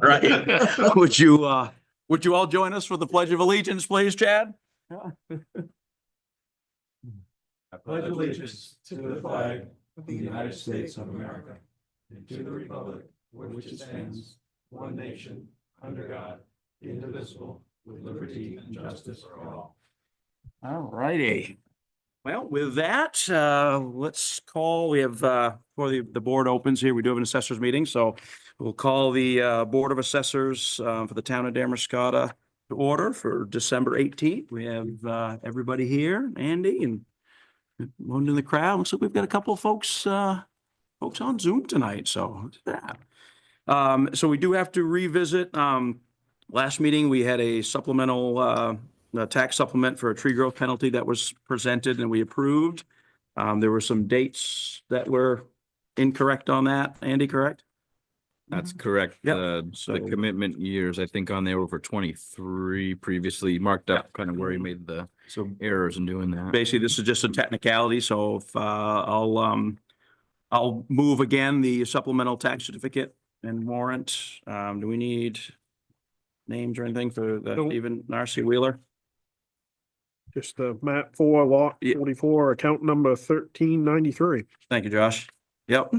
All right. Would you all join us for the Pledge of Allegiance, please, Chad? I pledge allegiance to the flag of the United States of America and to the republic for which it stands, one nation, under God, indivisible, with liberty and justice for all. All righty. Well, with that, let's call, we have, before the board opens here, we do have an assessors meeting, so we'll call the Board of Assessors for the town of Damariscotta to order for December 18th. We have everybody here, Andy and one in the crowd. Looks like we've got a couple of folks on Zoom tonight, so look at that. So we do have to revisit, last meeting, we had a supplemental tax supplement for a tree growth penalty that was presented and we approved. There were some dates that were incorrect on that. Andy, correct? That's correct. Yep. The commitment years, I think on there were for 23 previously marked up kind of where he made the errors in doing that. Basically, this is just a technicality, so if I'll move again the supplemental tax certificate and warrant. Do we need names or anything for the Nope. Stephen Narcy Wheeler? Just the map 4 lot Yeah. 44, account number 1393. Thank you, Josh. Yep.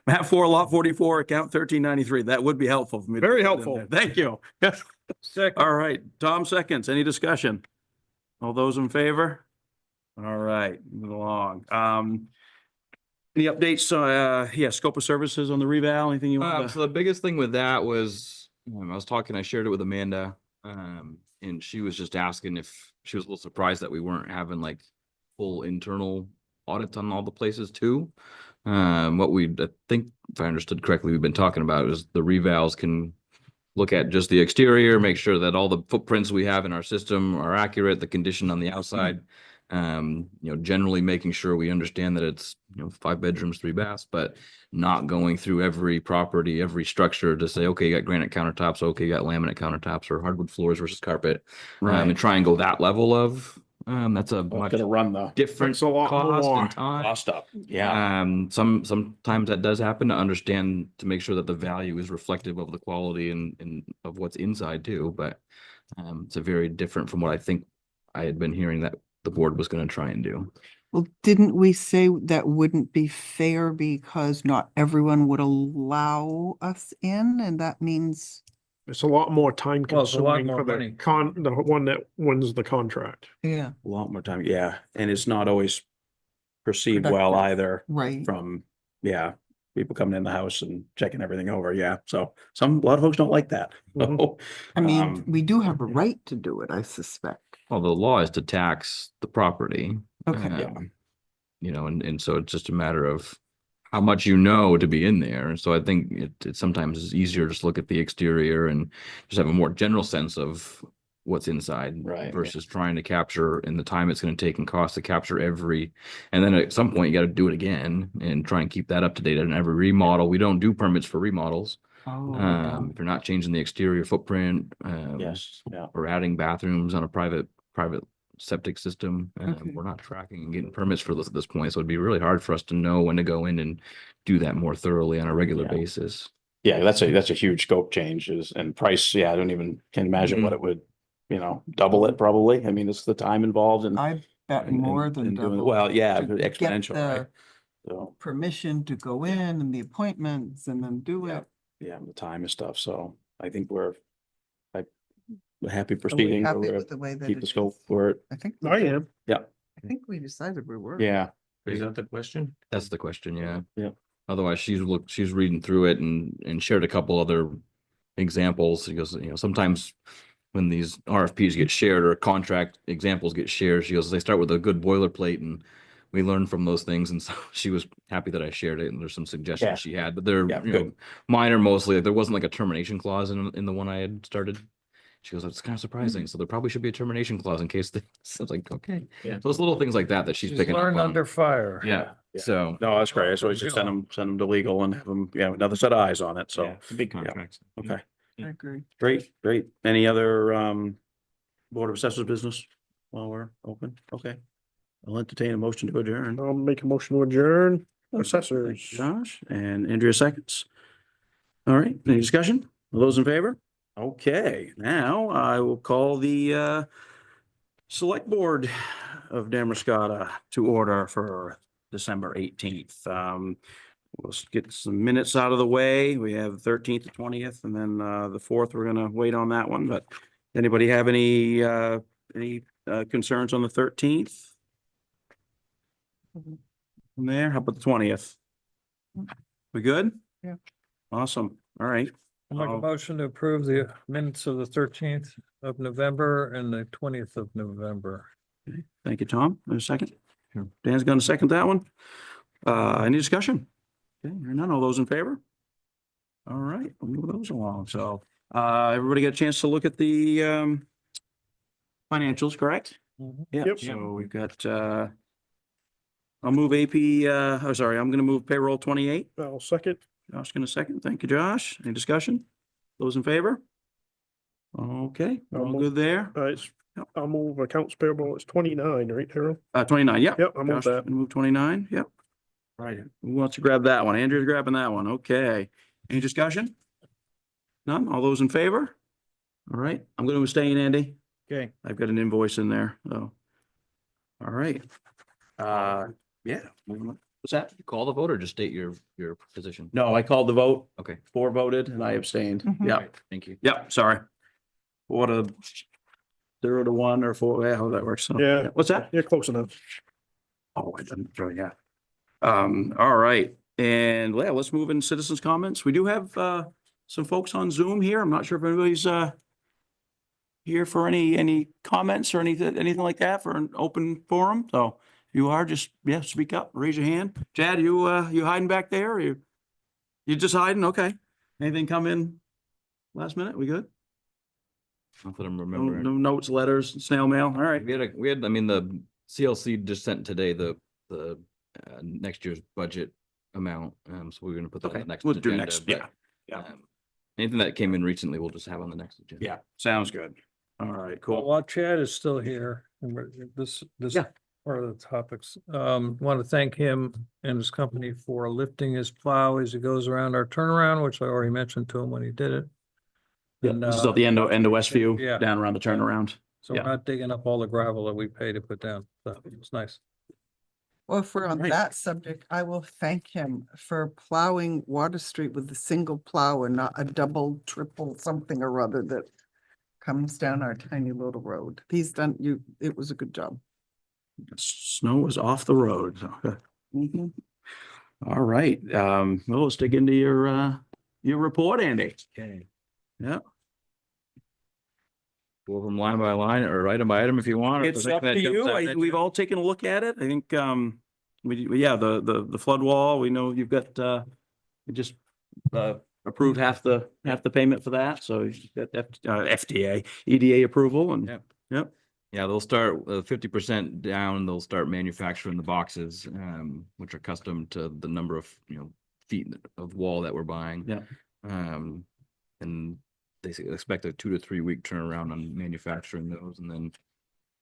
Map 4, lot 44, account 1393. That would be helpful for me. to Very put in helpful. there. Thank you. All right, Tom seconds. Any discussion? All those in favor? All right, move along. Any updates? Yeah, scope of services on the reval, anything you want So the biggest thing with that was, I was talking, I shared it with Amanda, and she was just asking if she was a little surprised that we weren't having like full internal audits on all the places too. What I think, if I understood correctly, we've been talking about is the revals can look at just the exterior, make sure that all the footprints we have in our system are accurate, the condition on the outside. Generally making sure we understand that it's, 5 bedrooms, 3 baths, but not going through every property, every structure to say, okay, you got granite countertops, okay, you got laminate countertops or hardwood floors versus carpet. And try and go that level of, that's a much gonna run the different That's a lot cost more. and time. cost up? Yeah. Sometimes that does happen, to understand, to make sure that the value is reflective of the quality and of what's inside too, but it's a very different from what I think I had been hearing that the board was going to try and do. Well, didn't we say that wouldn't be fair because not everyone would allow us in, and that means, It's a lot more time Well, it's a lot consuming more for money. the one that wins the contract. yeah, A lot more time, yeah, and it's not always perceived well Productive. either right. from, people coming in the house and checking everything over, so a lot of folks don't like that. Mhm. So, I mean, um, we do have a right to do it, I suspect. Well, the law is to tax the property. Okay. And so it's just a matter of how much to be in there. So I think it sometimes is easier to just look at the exterior and just have a more general sense of what's inside. Right. Versus trying to capture in the time it's going to take and cost to capture and then at some point you got to do it again and try and keep that up to date. And every remodel, we don't do permits for remodels. Oh, If you're not changing the exterior footprint, yes, yeah, or adding bathrooms on a private septic system, Okay. we're not tracking and getting permits for this at this point. So it'd be really hard for us to know when to go in and do that more thoroughly on a regular Yeah. basis. yeah, that's a huge scope change and price, I don't even, can imagine what it would, double it probably. I mean, it's the time involved and. I bet more than and doing- double. Well, yeah, to get exponential, right? the So, Permission to go in and the appointments and then do Yeah. it. yeah, the time and stuff, so I think we're happy Are we proceeding. happy We're with the way that keep it the scope is? for it, I think. I am. I think we decided we were. yeah, Is that the question? That's the question, yeah. Yeah. Otherwise, she's reading through it and shared a couple other examples. She goes, sometimes when these RFPs get shared or contract examples get shared, she goes, they start with a good boilerplate and we learn from those things. And so she was happy that I shared it and there's some suggestions Yeah. she had, but they're, Yeah, good. minor mostly. There wasn't like a termination clause in the one I had started. She goes, it's kind of surprising. So there probably should be a termination clause in case I was like, okay. Yeah. So it's little things like that she's picking up Learn on. under fire. Yeah. Yeah. So. no, that's great. So we just send them to legal and have them, another set of eyes on it, so. Yeah, it's a big Yeah. contract. Okay, I agree. great. Any other, Board of Assessors business while we're open? Okay. I'll entertain a motion to adjourn. I'll make a motion to adjourn. Thank Assessors. you, Josh and Andrea seconds. All right, any discussion? All those in favor? Okay, now I will call the Select Board of Damariscotta to order for December 18th. We'll get some minutes out of the way. We have 13th to 20th, and then the 4th, we're gonna wait on that one, but anybody have any concerns on the 13th? From there, how about the 20th? We good? Yeah. Awesome, all right. I'll make a Oh. motion to approve the minutes of the 13th of November and the 20th of November. Thank you, Tom. There's a second. Sure. Dan's gonna second that one. Any discussion? Okay, hearing none. All those in favor? All right, we'll move those along. So, everybody get a chance to look at the financials, correct? Yeah, Yep. so we've got, I'll move I'm gonna move payroll 28. I'll second. Josh gonna second. Thank you, Josh. Any discussion? Those in favor? Okay, we're all good there. Yep. I'll move accounts payable. It's 29, right, Harold? 29, yep. Yep, I'll move Josh, that. gonna move 29, yep. Right, who wants to grab that one? Andrew's grabbing that one, okay. Any discussion? None? All those in favor? All right, I'm gonna abstain, Andy. Okay. I've got an invoice in there, so. All right. Yeah. What's that? You call the vote or just state your position? No, I called the vote, Okay. 4 voted, and I abstained. Mhm. Yeah, Alright, thank you. yep, sorry. 0 to 1 or 4, yeah, how that works. So, Yeah. What's that? You're close enough. Oh, I didn't, yeah. All right, and yeah, let's move in citizens' comments. We do have some folks on Zoom here. I'm not sure if anybody's here for any comments or anything like that for an open forum. So if you are, just, yeah, speak up, raise your hand. Chad, you hiding back there? Or you just hiding? Okay. Anything come in last minute? We good? Not that I'm No remembering. notes, letters, snail mail? All right. I mean, the CLC just sent today the next year's budget amount. So we're gonna put that on Okay, the next. we'll do agenda, next, but, yeah. Yeah. Anything that came in recently, we'll just have on the next agenda. Yeah, sounds good. All right, Well, cool. while Chad is still here, and this Yeah. part of the topics, want to thank him and his company for lifting his plow as he goes around our turnaround, which I already mentioned to him when he did it. Yeah, And, this is at the end of Westview, yeah. down around the turnaround. So we're yeah. not digging up all the gravel that we pay to put down. So it's nice. Well, if we're on Right. that subject, I will thank him for plowing Water Street with a single plow and not a double, triple, something or other that comes down our tiny little road. It was a good job. Snow is off the road. So, Mhm. all right, well, let's dig into your report, Andy. Okay. Yeah, Go over them line by line or item by item if you want. or if it's there's up to anything that you. jumps out at We've you. all taken a look at it. I think, yeah, the flood wall, we know you've got, we just, approved half the payment for that. So you've got FDA, EDA approval and, Yep. yep. Yeah, they'll start 50% down. They'll start manufacturing the boxes, which are custom to the number of, feet of wall that we're buying. Yeah. And they expect a 2 to 3 week turnaround on manufacturing those, and then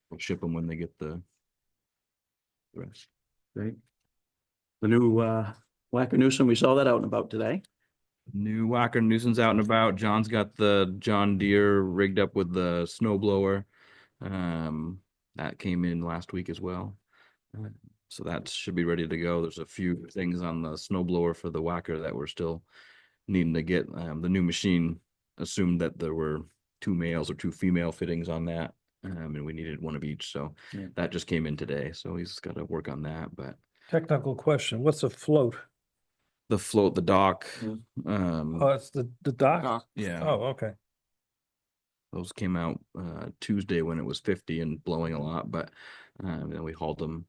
we'll ship them when they get the rest. Great. The new, Whacker Newsom, we saw that out and about today. New whacker nuisance out and about. John's got the John Deere rigged up with the snow blower. That came in last week as well. So that should be ready to go. There's a few things on the snow blower for the whacker that we're still needing to get. The new machine assumed that there were 2 males or 2 female fittings on that. And we needed one of each. So Yeah. that just came in today. So he's got to work on that. But Technical question, what's a float? the float, the dock, Oh, it's the dock? Dock. yeah. Oh, okay. Those came out Tuesday when it was 50 and blowing a lot, but then we hauled them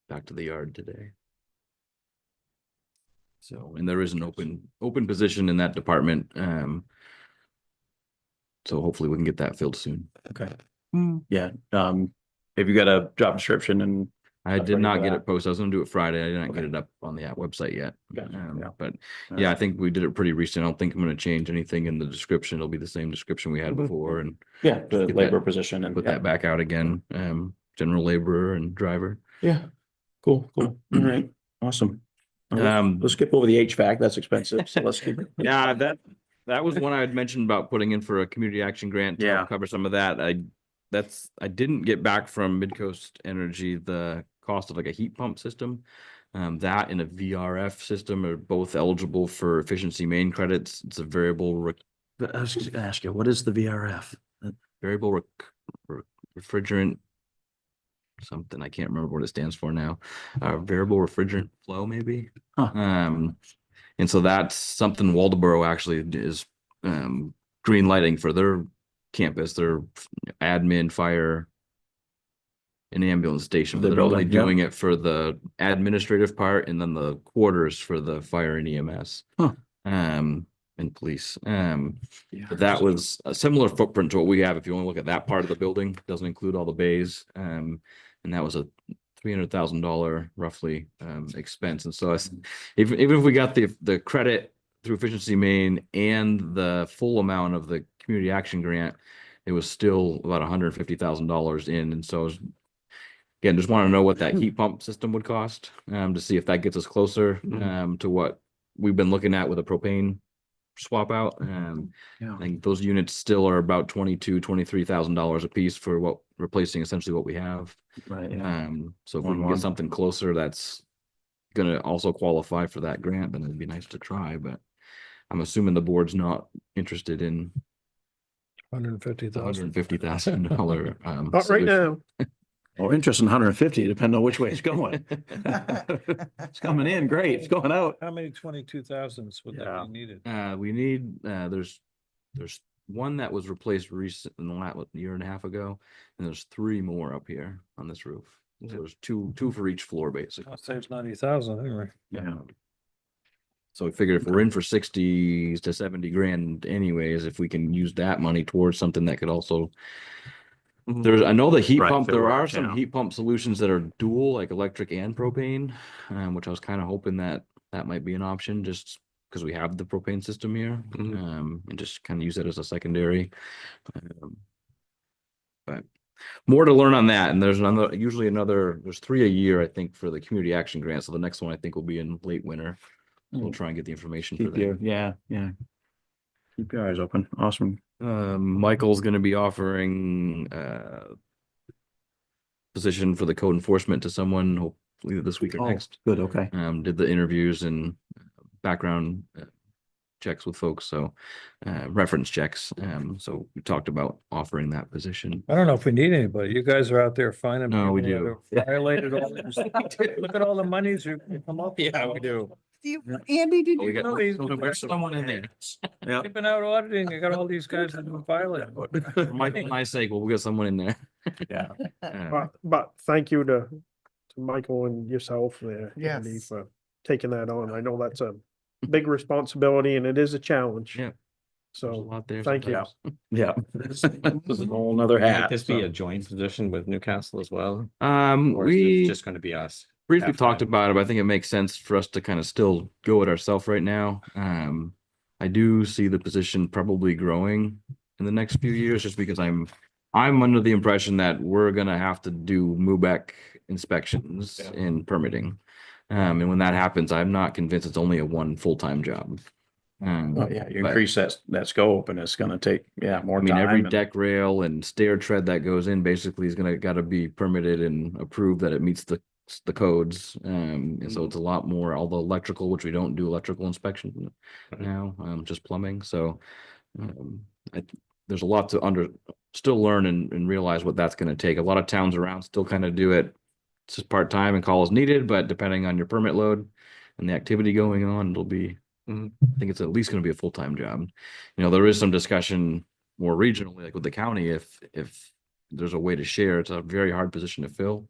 back to the yard today. So, and there is an open position in that department. So hopefully we can get that filled soon. Okay. Mm. Yeah, have you got a job description and? I That's did ready not for get that. it posted. I was gonna do it Friday. I didn't get Okay. it up on the website yet. Gotcha, yeah. But yeah, I think we did it pretty recent. I don't think I'm gonna change anything in the description. It'll be the same description we had Mhm. before and Yeah, the Get labor that- position and. put yeah. that back out again. General laborer and driver. Yeah, cool. All right, awesome. Let's Um, skip over the HVAC, that's expensive, so let's keep it. Yeah, that That was one I had mentioned about putting in for a community action grant to help Yeah. cover some of that. I didn't get back from Midcoast Energy the cost of like a heat pump system. That and a VRF system are both eligible for efficiency main credits. It's a I was just gonna ask you, what is the VRF? variable refrigerant something. I can't remember what it stands for now. Variable refrigerant flow, maybe. Huh. And so that's something Waldeboro actually is green lighting for their campus, their admin, fire, and ambulance station. The But they're only building, yeah. doing it for the administrative part and then the quarters for the fire and EMS. Huh. And police. But that was a similar footprint to what we have. If you only look at that part of the building, doesn't include all the bays. And that was a $300,000 roughly expense. And so even if we got the credit through efficiency main and the full amount of the community action grant, it was still about $150,000 in. And so again, just want to know what that heat pump system would cost to see if that gets us closer to what we've been looking at with a propane swap out. Yeah. I think those units still are about $23,000 a piece for what replacing essentially what we have. Right, yeah. So if we can 1-1. get something closer that's gonna also qualify for that grant, then it'd be nice to try, but I'm assuming the board's not interested in $150,000. $150,000 Not right now. Or interest in 150, depending on which way it's going. It's coming in, great. It's going out. How many 22,000s would Yeah. that be needed? We need, there's one that was replaced recent in the last year and a half ago, and there's 3 more up here on this roof. So there's two for each floor, basically. That saves 90,000 anyway. Yeah. So we figured if we're in for 60 to 70 grand anyways, if we can use that money towards something that could also. I know the heat Right, pump, if it there are works, some yeah. heat pump solutions that are dual, like electric and propane, which I was kind of hoping that might be an option just because we have the propane system here, and just kind of use it as a secondary. But more to learn on that. And there's there's 3 a year, I think, for the community action grant. So the next one I think will be in late winter. So we'll try and get the information for Keep that. your, yeah. Keep your eyes open. Awesome. Michael's going to be offering position for the code enforcement to someone hopefully this week or Oh, next. good, okay. Did the interviews and background checks with folks, so reference checks. So we talked about offering that position. I don't know if we need anybody. You guys are out there finding. No, we people do. that have Violated all this. Look at all the monies you come up. Yeah, we do. Andy, did We you? got know these- there's someone in there. Yeah. You've been out auditing. You got all these guys that have violated. For my sake, well, we got someone in there. Yeah. But thank you to Michael and yourself there, Andy, Yes. for taking that on. I know that's a big responsibility and it is a challenge. Yeah. There's a So lot there thank you. sometimes. Yeah. This is a whole nother Might hat. this be so. a joint position with Newcastle as well? Or is it We just gonna be us? briefly half talked time? about it, but I think it makes sense for us to kind of still go it ourselves right now. I do see the position probably growing in the next few years, just because I'm under the impression that we're gonna have to do MUBEC inspections and permitting. And when that happens, I'm not convinced it's only a one full-time job. Oh, yeah, you but- increase that scope and it's gonna take, more I mean, time. every and- deck rail and stair tread that goes in basically is gotta be permitted and approved that it meets the codes. And so it's a lot more, all the electrical, which we don't do electrical inspection now, just plumbing. So there's a lot to still learn and realize what that's gonna take. A lot of towns around still kind of do it just part-time and call as needed, but depending on your permit load and the activity going on, it'll be, I think it's at least gonna be a full-time job. There is some discussion more regionally, like with the county, if there's a way to share, it's a very hard position to fill.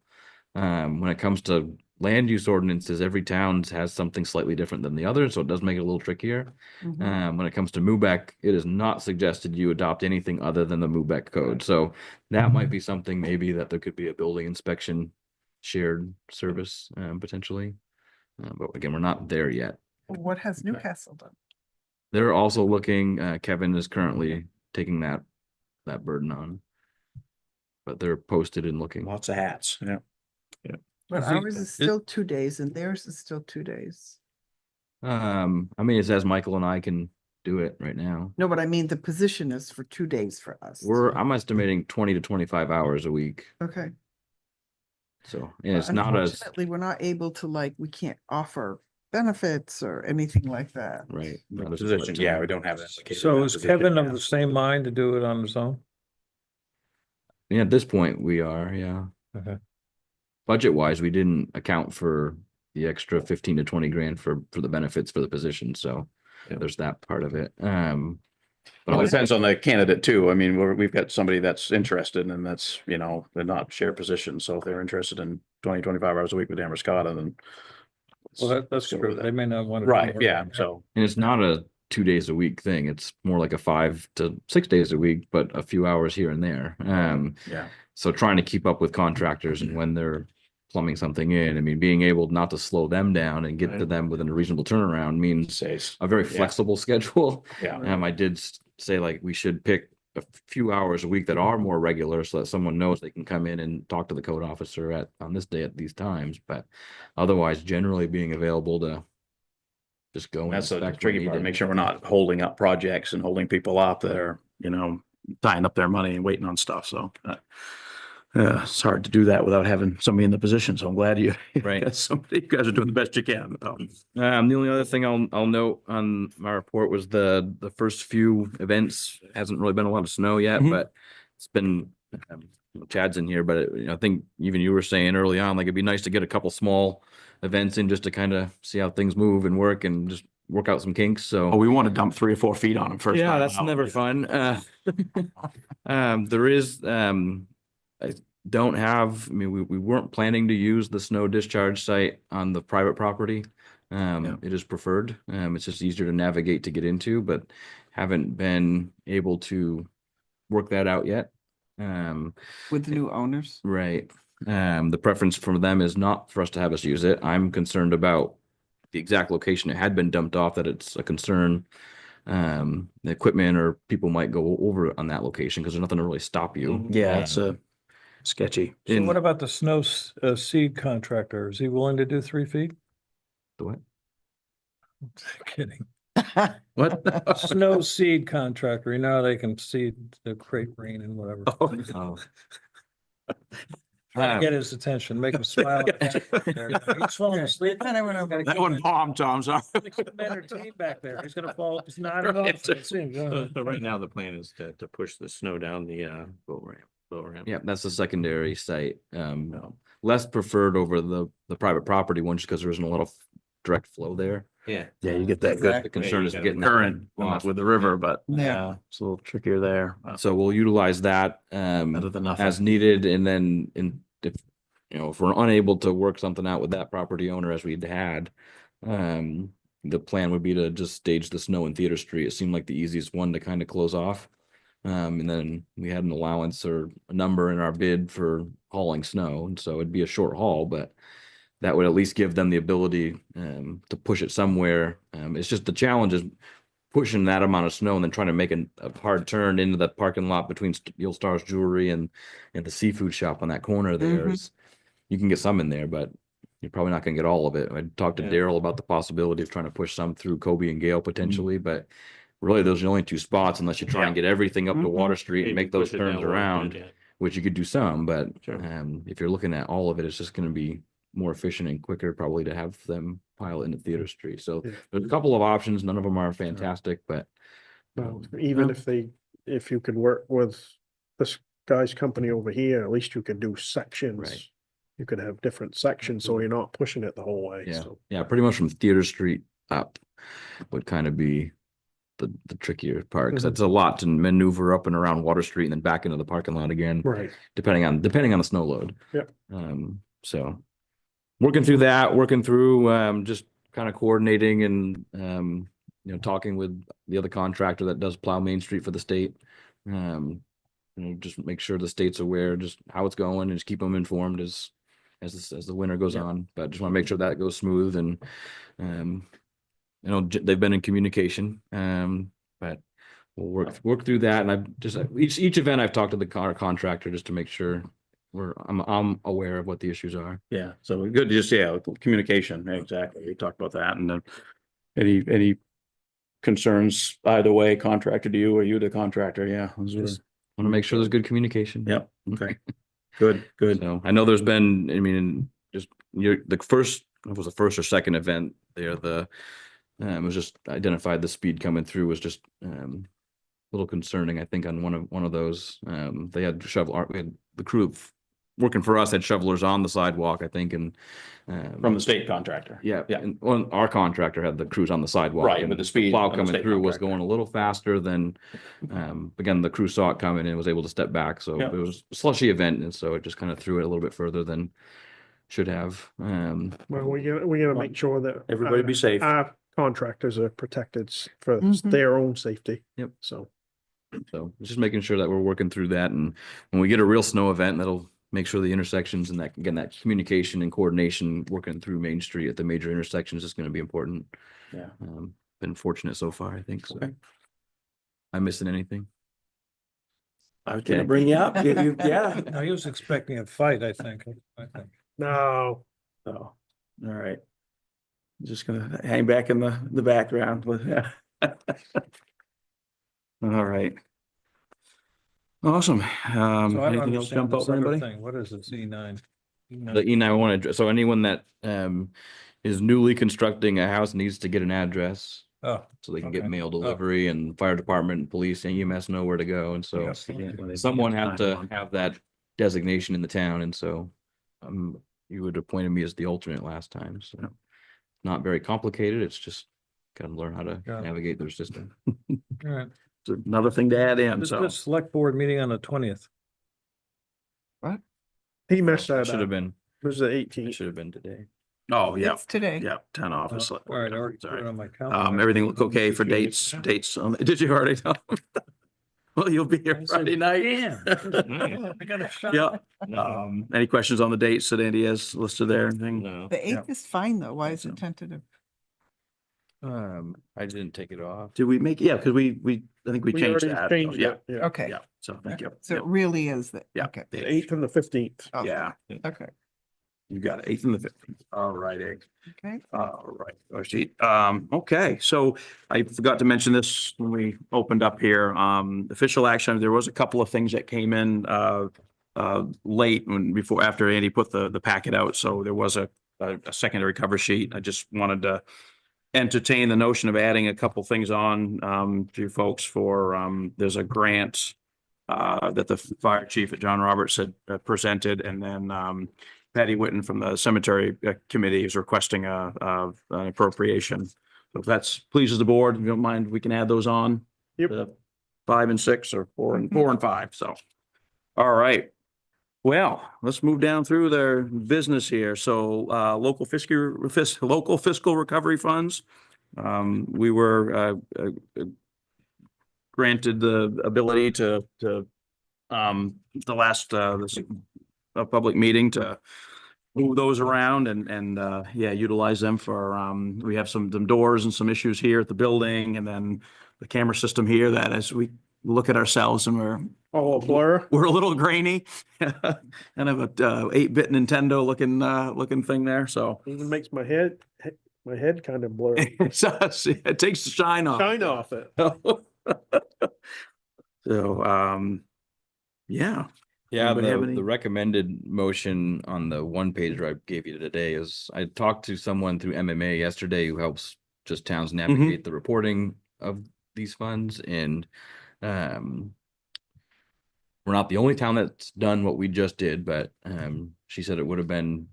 When it comes to land use ordinances, every town has something slightly different than the other, so it does make it a little trickier. Mhm. When it comes to MUBEC, it is not suggested you adopt anything other than the MUBEC code. So that might be something maybe that there could be a building inspection shared service potentially. But again, we're not there yet. What has Newcastle done? They're also looking, Kevin is currently taking that burden on. But they're posted and looking. Lots of hats, yeah. But Is he- ours is still 2 days and theirs is still 2 days. I mean, it says Michael and I can do it right now. No, but I mean, the position is for 2 days for us. I'm estimating 20 to 25 hours a week. Okay. So, and it's not as, Unfortunately, we're not able to we can't offer benefits or anything like that. right. The not as position, yeah, we part-time. don't have that. allocated So in that is position, Kevin yeah. of the same mind to do it on his own? Yeah, at this point we are, yeah. Okay. Budget wise, we didn't account for the extra 15 to 20 grand for the benefits for the position. So Yeah. there's that part of it. But Well, it also, depends on the candidate too. I mean, we've got somebody that's interested and that's, you know, they're not shared positions. So if they're interested in 20, 25 hours a week with Damariscotta, then. Well, that's let's go true. with They that. may not want to. Right, yeah, so. and it's not a 2 days a week thing. It's more like a 5 to 6 days a week, but a few hours here and there. Yeah. So trying to keep up with contractors and when they're plumbing something in, I mean, being able not to slow them down and get to Right. them within a reasonable turnaround means Says, a very yeah. flexible schedule. Yeah. I did say like we should pick a few hours a week that are more regular so that someone knows they can come in and talk to the code officer on this day at these times, but otherwise generally being available to just go and That's the inspect when tricky part, needed. make sure we're not holding up projects and holding people up that are, you know, tying up their money and waiting on stuff. So, it's hard to do that without having somebody in the position. So I'm glad you, Right. somebody, you guys are doing the best you can. The only other thing I'll note on my report was the first few events, hasn't really been a lot of snow yet, Mhm. but it's been, Chad's in here, but I think even you were saying early on, like it'd be nice to get a couple small events in just to kind of see how things move and work and just work out some kinks. So. Oh, we want to dump 3 or 4 feet on them first. Yeah, time that's out. never fun. There is, I don't have, I mean, we weren't planning to use the snow discharge site on the private property. Yeah. It is preferred. It's just easier to navigate to get into, but haven't been able to work that out yet. With the new owners. Right. The preference for them is not for us to have us use it. I'm concerned about the exact location it had been dumped off, that it's a concern. The equipment or people might go over on that location because there's nothing to really stop you. Yeah, it's sketchy. So In what about the snow seed contractor? Is he willing to do 3 feet? the what? Kidding. What? Snow seed contractor, you know, they can seed the crepe green and whatever. Oh. Try to get his attention, make him smile. He's falling asleep. That one bombed, Tom, sorry. Entertained back there. He's gonna fall, he's nodding off. It seems, So right now, the plan is to push the snow down the boat ramp. Yeah, that's the secondary site. Less preferred over the private property one just because there isn't a lot of direct flow there. Yeah. Yeah, you get that good The concern is you getting current off. with the river, but Yeah. it's a little trickier there. So we'll utilize that Better than nothing. as needed, and then if if we're unable to work something out with that property owner as we'd had, the plan would be to just stage the snow in Theater Street. It seemed like the easiest one to kind of close off. And then we had an allowance or a number in our bid for hauling snow, and so it'd be a short haul, but that would at least give them the ability to push it somewhere. It's just the challenge is pushing that amount of snow and then trying to make a hard turn into the parking lot between Steel Stars Jewelry and the seafood shop on that corner there. Mhm. You can get some in there, but you're probably not gonna get all of it. I talked to Yeah. Daryl about the possibility of trying to push some through Kobe and Gale potentially, but really those are the only 2 spots unless you try and get everything up to Mhm. Water Street and make those Push it down turns Water Street, around, yeah. which you could do some, but Sure. if you're looking at all of it, it's just gonna be more efficient and quicker probably to have them pile into Theater Street. So Yeah. there's a couple of options. None of them are fantastic, but Well, even if you could work with this guy's company over here, at least you could do sections. Right. You could have different sections, so you're not pushing it the whole way. yeah, So, yeah, pretty much from Theater Street up would kind of be the trickier part, because Mhm. it's a lot to maneuver up and around Water Street and then back into the parking lot again, right. depending on the snow load. Yep. So working through that, just kind of coordinating and talking with the other contractor that does plow Main Street for the state. Just make sure the state's aware just how it's going and just keep them informed as the winter goes Yep. on. But just want to make sure that goes smooth, and they've been in communication. But we'll work through that. And I've just each event I've talked to the contractor just to make sure I'm aware of what the issues are. Yeah, so good, just, communication, exactly. We talked about that, and then any concerns either way, contractor to you or you to contractor, yeah. those are- Just want to make sure there's good communication. Yep, okay, good, good. So I know there's been, I mean, just the first, it was the first or second event there, it was just identified the speed coming through was just, a little concerning, I think, on one of those. They had we had the crew working for us had shovelers on the sidewalk, I think, and. From the state contractor. Yeah, Yeah. and well, our contractor had the crews on the sidewalk. Right, and but the speed plow on the coming state through was contractor. going a little faster than, again, the crew saw it coming and was able to step back. So Yeah. it was a slushy event, and so it just kind of threw it a little bit further than should have. Well, we gotta make sure that. Everybody be safe. Our contractors are protected for Mhm. their own safety. Yep. So, So just making sure that we're working through that, and when we get a real snow event, that'll make sure the intersections and that, again, that communication and coordination working through Main Street at the major intersections is going to be important. Yeah. Been fortunate so far, I think. So, Okay. am I missing anything? I was gonna bring you up, yeah. I was expecting a fight, I think. no, So, all right. Just gonna hang back in the background with. All right. Awesome. Anything else jump out for anybody? What is this, E9? The E9 one address. So anyone that is newly constructing a house needs to get an address Oh, so they can get Okay. mail delivery, and fire department, police, and EMS know where to go. And so someone had to have that designation in the town, and so you had appointed me as the alternate last time. So not very complicated. It's just gotta learn how to Yeah. navigate their system. all right. It's another thing to add in, This so. is select board meeting on the 20th. he messed That that should have up. been. It was the It 18th. should have been today. Oh, yeah, It's today. yeah, 10 off. Oh, is All right, I already put it on my calendar. Everything look okay for dates, did you already know? Well, you'll be here I said, Friday night. Damn. I got a shot. Yeah. Any questions on the dates that Andy has listed there? Anything? No. The Yeah. 8th is fine, though. Why is So- it tentative? I didn't take it off. Did we make, yeah, because we, I think we We changed already that. changed Yeah, it, yeah. Okay, yeah, so thank you. so it really is that, Yeah. okay. The 8th and the 15th. Oh, Yeah, Okay, you got it, 8th and the 15th. All right, okay. all right. Oh, see, okay, so I forgot to mention this when we opened up here. Official action, there was a couple of things that came in late after Andy put the packet out, so there was a secondary cover sheet. I just wanted to entertain the notion of adding a couple things on to you folks for there's a grant that the fire chief at John Roberts had presented, and then Patty Whitten from the cemetery committee is requesting an appropriation. So if that's pleases the board, if you don't mind, we can add those on. Yep. The 5 and 6, or 4 and 5. So, all right. Well, let's move down through their business here. So, local fiscal recovery funds. We were granted the ability to the last a public meeting to move those around and yeah, utilize them for we have some doors and some issues here at the building, and then the camera system here that as we look at ourselves and Oh, a blur. we're a little grainy. Kind of a 8-bit Nintendo looking thing there. So Even makes my head kind of blurry. it takes the shine off. Shine off it. So yeah. Yeah, Anybody have any- the recommended motion on the one pager I gave you today is, I talked to someone through MMA yesterday who helps just towns navigate the reporting of these funds, and we're not the only town that's done what we just did, but she said it would have been,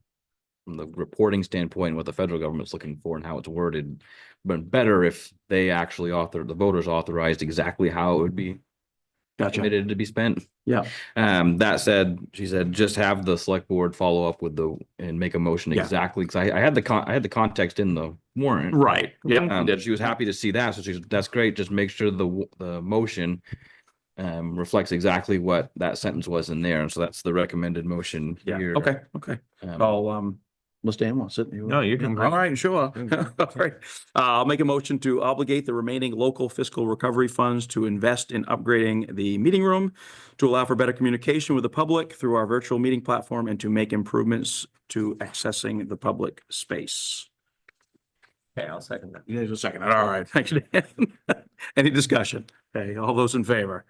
from the reporting standpoint, what the federal government's looking for and how it's worded, but better if they actually the voters authorized exactly how it would be Gotcha. committed to be spent. Yeah. That said, she said, just have the select board follow up with and make a motion Yeah. exactly, because I had the context in the warrant. Right. Yeah. She was happy to see that, so she said, that's great, just make sure the motion reflects exactly what that sentence was in there, and so that's the recommended motion Yeah. here. Okay. I'll unless Dan wants it. No, you can bring- All right, sure. All right. I'll make a motion to obligate the remaining local fiscal recovery funds to invest in upgrading the meeting room, to allow for better communication with the public through our virtual meeting platform, and to make improvements to accessing the public space. Okay, I'll second that. There's a second. All right, thank you, Dan. Any discussion? Okay, all those in favor?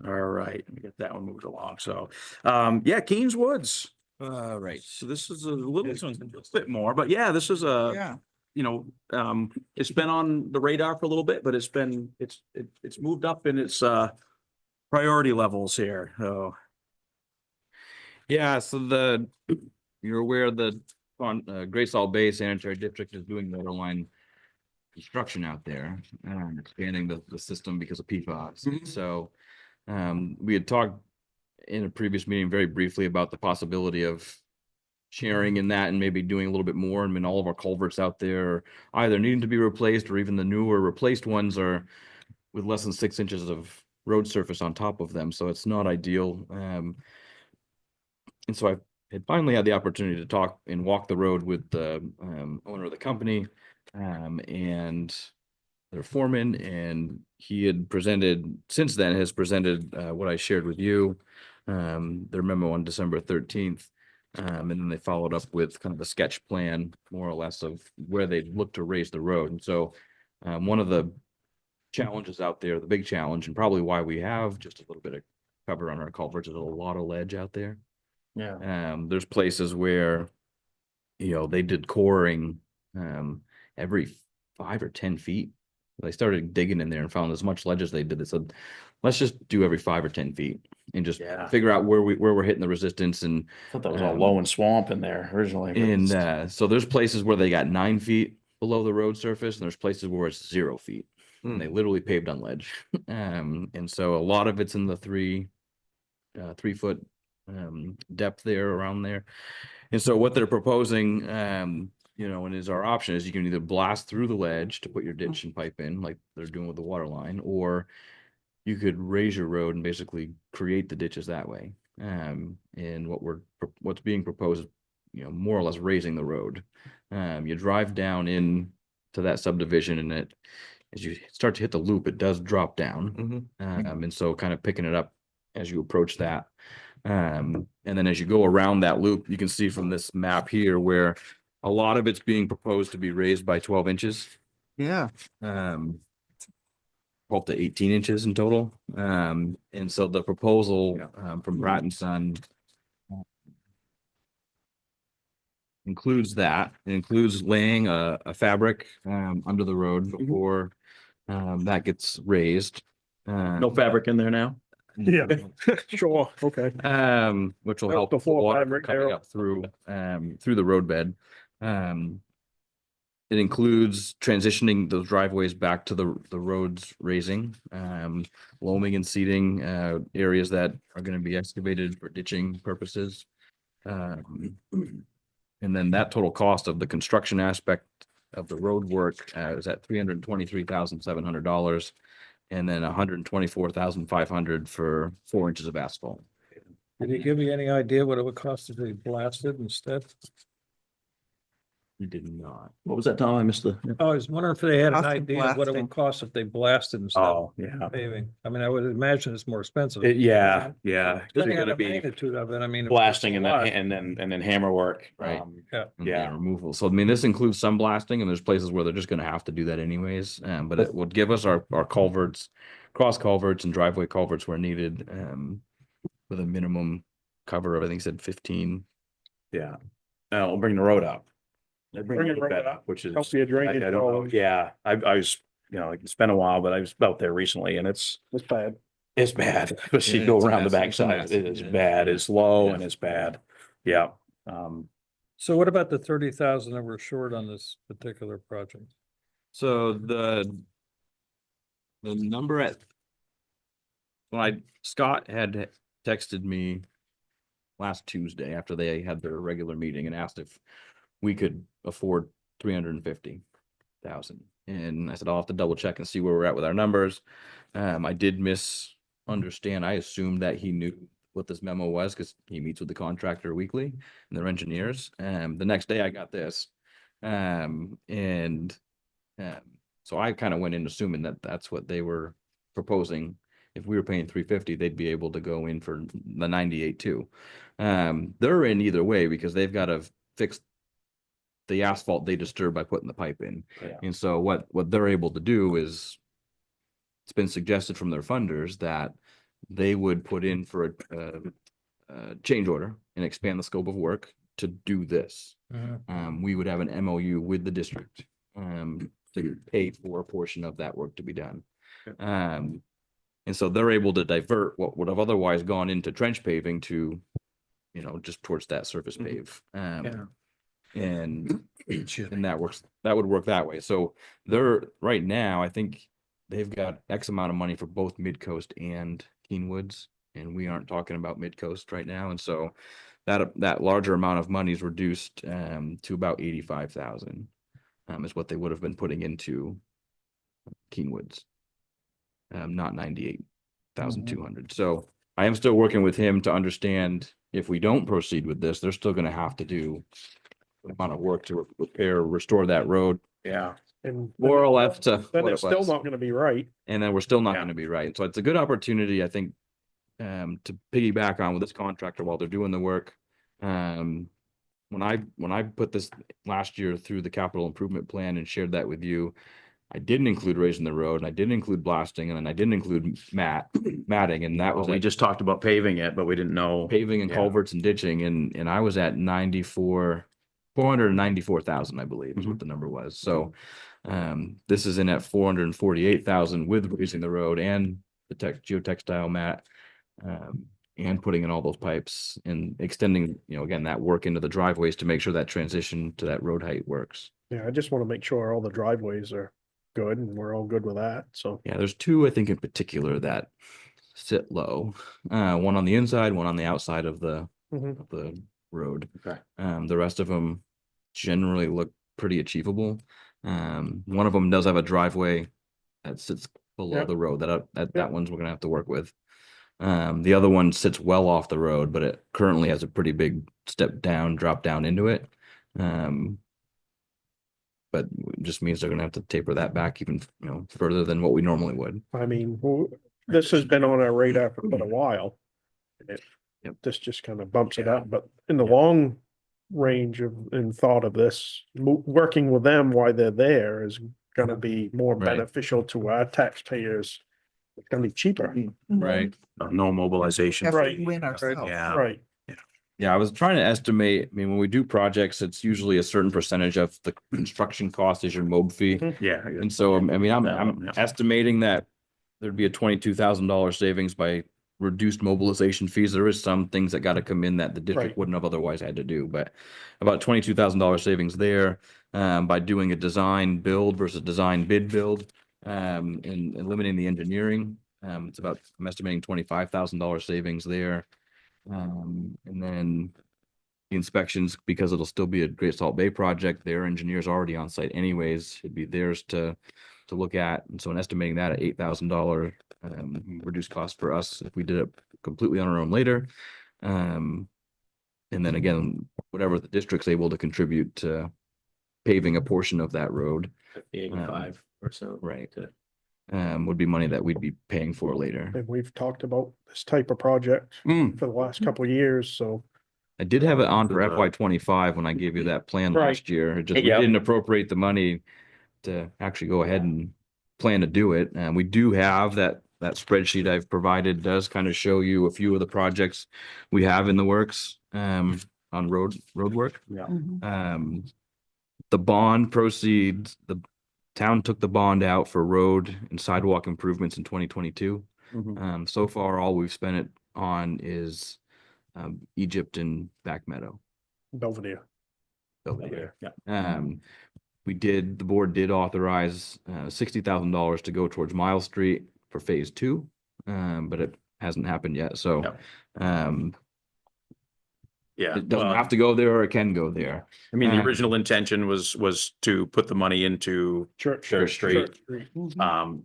All right, let me get that one moved along. So, yeah, Keene's Woods. Right. So this is a little This one's bit more, but yeah, this is a, Yeah, you know, it's been on the radar for a little bit, but it's moved up in its, priority levels here. So, Yeah, so you're aware that on Great Salt Bay Sanitary District is doing water line construction out there, expanding the system because of PFAS. Mhm. So, we had talked in a previous meeting very briefly about the possibility of sharing in that and maybe doing a little bit more. I mean, all of our culverts out there are either needing to be replaced, or even the newer replaced ones are with less than 6 inches of road surface on top of them. So it's not ideal. And so I had finally had the opportunity to talk and walk the road with the owner of the company, and their foreman, and he had presented, since then has presented what I shared with you, their memo on December 13th. And then they followed up with kind of a sketch plan, more or less, of where they'd look to raise the road. And so one of the challenges out there, the big challenge, and probably why we have just a little bit of cover on our culverts, is a lot of ledge out there. yeah. There's places where, they did coring every 5 or 10 feet. They started digging in there and found as much ledge as they did. They said, let's just do every 5 or 10 feet and just Yeah. figure out where we're hitting the resistance. And I thought that was all low and swamp in there originally. but and it's- so there's places where they got 9 feet below the road surface, and there's places where it's 0 feet. And they literally paved on ledge. And so a lot of it's in the 3 foot depth there, around there. And so what they're proposing, and is our option, is you can either blast through the ledge to put your ditch and pipe in, like they're doing with the water line, or you could raise your road and basically create the ditches that way. And what's being proposed, more or less raising the road. You drive down in to that subdivision, and as you start to hit the loop, it does drop down. And so kind of picking it up as you approach that. And then as you go around that loop, you can see from this map here where a lot of it's being proposed to be raised by 12 inches, yeah. 12 to 18 inches in total. And so the proposal from Bratton Son includes that. It includes laying a fabric under the road before that gets raised. No fabric in there now? Yeah, sure, okay. Which will Well, help the before water fabric coming there. up through the roadbed. It includes transitioning those driveways back to the roads raising, loaming and seeding areas that are going to be excavated for ditching purposes. And then that total cost of the construction aspect of the road work is at $323,700. And then $124,500 for 4 inches of asphalt. Did he give you any idea what it would cost if they blasted instead? You did not. What was that, Tom? I missed the. I was wondering if they had an Cost of idea of what it blasting. would cost if they blasted instead of Oh, yeah. paving. I mean, I would imagine it's more expensive. Yeah. Depending on the magnitude of it, I mean. if it's Blasting a and lot, then hammer work. Right. Yeah. And Yeah. removal. So I mean, this includes some blasting, and there's places where they're just gonna have to do that anyways. But it would give us our culverts, cross culverts and driveway culverts where needed, with a minimum cover of, I think, said 15. Yeah. We'll bring the road up. They Bring the road up. Which is. Help your drainage I don't know. goes. Yeah, I was, it's been a while, but I was out there recently and it's bad. bad. Especially Yeah, go it's a around the mess. It's a backside. mess. It is Yeah. bad. It's low Yeah. and it's bad. Yeah. So what about the 30,000 that we're short on this particular project? So the number Scott had texted me last Tuesday after they had their regular meeting and asked if we could afford 350,000. And I said, I'll have to double check and see where we're at with our numbers. I did misunderstand. I assumed that he knew what this memo was because he meets with the contractor weekly and their engineers. The next day I got this. So I kind of went in assuming that that's what they were proposing. If we were paying 350, they'd be able to go in for the 98 too. They're in either way because they've got to fix the asphalt they disturb by putting the pipe in. Yeah. And so what they're able to do is, it's been suggested from their funders that they would put in for a change order and expand the scope of work to do this. We would have an MOU with the district to pay for a portion of that work to be done. And so they're able to divert what would have otherwise gone into trench paving to, you know, just towards that surface pave. And that would work that way. So they're right now, I think they've got X amount of money for both Mid-Coast and Keenwoods, and we aren't talking about Mid-Coast right now. And so that larger amount of money is reduced to about 85,000 is what they would have been putting into Keenwoods. Not 98,200. So I am still working with him to understand if we don't proceed with this, they're still gonna have to do the amount of work to repair, restore that road Yeah. And more or less to then what it's it still was. not gonna be right. And then we're still not Yeah. gonna be right. So it's a good opportunity, I think, to piggyback on with this contractor while they're doing the work. When I put this last year through the capital improvement plan and shared that with you, I didn't include raising the road, and I didn't include blasting, and I didn't include matting, and that was We at just talked about paving it, but we didn't know. paving and Yeah. culverts and ditching, and I was at 494,000, I believe is what the number was. So this is in at 448,000 with raising the road and the geotextile mat, and putting in all those pipes and extending, you know, again, that work into the driveways to make sure that transition to that road height works. Yeah, I just wanna make sure all the driveways are good and we're all good with that, so. Yeah, there's two, I think, in particular that sit low. One on the inside, one on the outside of the Mhm. road. Okay. The rest of them generally look pretty achievable. One of them does have a driveway that sits below Yep. the road. That Yep. one's we're gonna have to work with. The other one sits well off the road, but it currently has a pretty big drop down into it. But it just means they're gonna have to taper that back even, you know, further than what we normally would. I mean, this has been on our radar for quite a while. Yep. This just kind of bumps it Yeah. up, but in the Yeah. long range of, in thought of this, working with them while they're there is gonna be more Right. beneficial to our taxpayers. It's gonna be cheaper, Right. No mobilization. If Right. we win ourselves. Yeah. right? Yeah, I was trying to estimate, I mean, when we do projects, it's usually a certain percentage of the construction cost is your mob fee. Yeah. And so, I mean, I'm Yeah. estimating that there'd be a $22,000 savings by reduced mobilization fees. There is some things that gotta come in that the district Right. wouldn't have otherwise had to do, but about $22,000 savings there, by doing a design build versus design bid build, and eliminating the engineering. It's about, I'm estimating $25,000 savings there. And then the inspections, because it'll still be a Great Salt Bay project, their engineers already on site anyways, it'd be theirs to look at. And so in estimating that at $8,000 reduced cost for us if we did it completely on our own later. And then again, whatever the district's able to contribute to paving a portion of that road, 85 or so. right, would be money that we'd be paying for later. And we've talked about this type of project Mm. for the last couple of years, so. I did have it on for FY25 when I gave you that plan Right. last year. It just, we Yep. didn't appropriate the money to actually go ahead and plan to do it. And we do have that spreadsheet I've provided does kind of show you a few of the projects we have in the works, on road work. Yeah. Mhm. The bond proceeds, the town took the bond out for road and sidewalk improvements in 2022. Mhm. So far, all we've spent it on is Egypt and Back Meadow. Belvedere. Belvedere. Yeah. The board did authorize $60,000 to go towards Mile Street for phase 2, but it hasn't happened yet. So Yeah. it doesn't Well, have to go there or it can go there. I mean, the Um, original intention was to put the money into Church. Church Street. Mhm.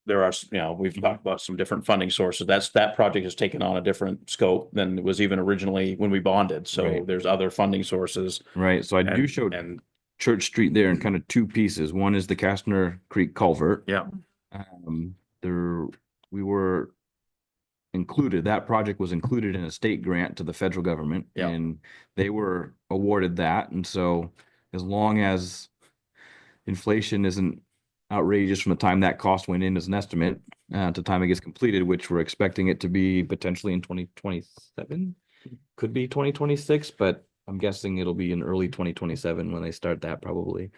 There are, we've talked about some different funding sources. That project has taken on a different scope than it was even originally when we bonded. So Right. there's other funding sources. Right. So I do and- show And Church Street there in kind of two pieces. One is the Castner Creek culvert. yeah, We were included, that project was included in a state grant to the federal government. Yeah. And they were awarded that. And so as long as inflation isn't outrageous from the time that cost went in as an estimate, to the time it gets completed, which we're expecting it to be potentially in 2027, could be 2026, but I'm guessing it'll be in early 2027 when they start that probably.